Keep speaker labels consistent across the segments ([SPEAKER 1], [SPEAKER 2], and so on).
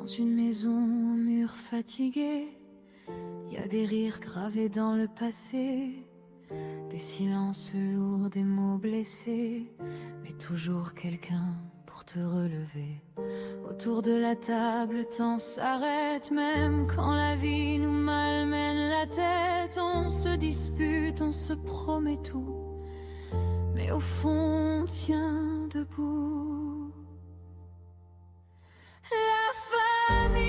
[SPEAKER 1] Dans une maison aux murs fatigués, y a des rires gravés dans le passé, des silences lourds, des mots blessés, mais toujours quelqu'un pour te relever. Autour de la table, le temps s'arrête, même quand la vie nous malmène la tête. On se dispute, on se promet tout, mais au fond on tient debout. La famille,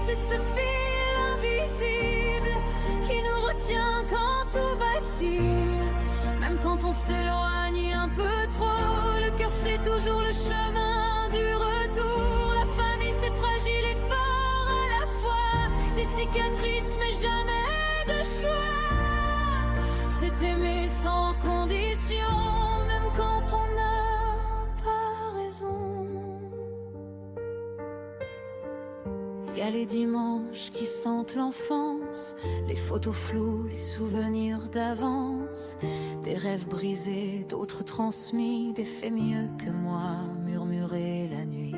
[SPEAKER 1] c'est ce fil invisible qui nous retient quand tout vacille. Même quand on s'éloigne un peu trop, le cœur c'est toujours le chemin du retour. La famille c'est fragile et fort à la fois, des cicatrices mais jamais de choix. C'est aimer sans condition, même quand on n'a pas raison. Y a les dimanches qui sentent l'enfance, les photos floues, les souvenirs d'avance, des rêves brisés, d'autres transmis, des faits mieux que moi, murmurés la nuit.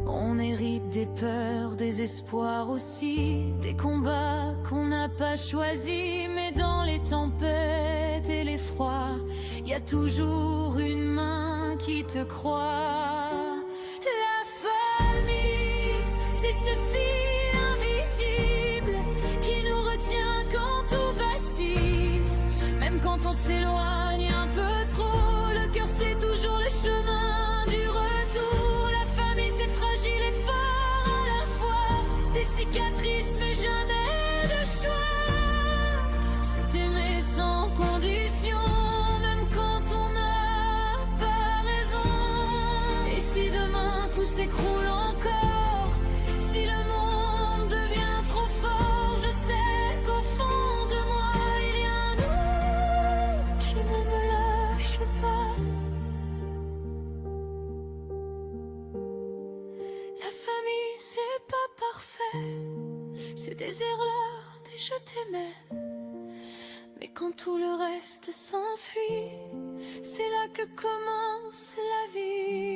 [SPEAKER 1] On hérite des peurs, des espoirs aussi, des combats qu'on n'a pas choisis, mais dans les tempêtes et les froids, y a toujours une main qui te croit. La famille, c'est ce fil invisible qui nous retient quand tout vacille. Même quand on s'éloigne un peu trop, le cœur c'est toujours le chemin du retour. La famille c'est fragile et fort à la fois, des cicatrices mais jamais de choix. C'est aimer sans condition, même quand on n'a pas raison. Et si demain tout s'écroule encore, si le monde devient trop fort, je sais qu'au fond de moi il y a un nous qui ne me lâche pas. La famille c'est pas parfait, c'est des erreurs, des je t'aimais. Mais quand tout le reste s'enfuit, c'est là que commence la vie.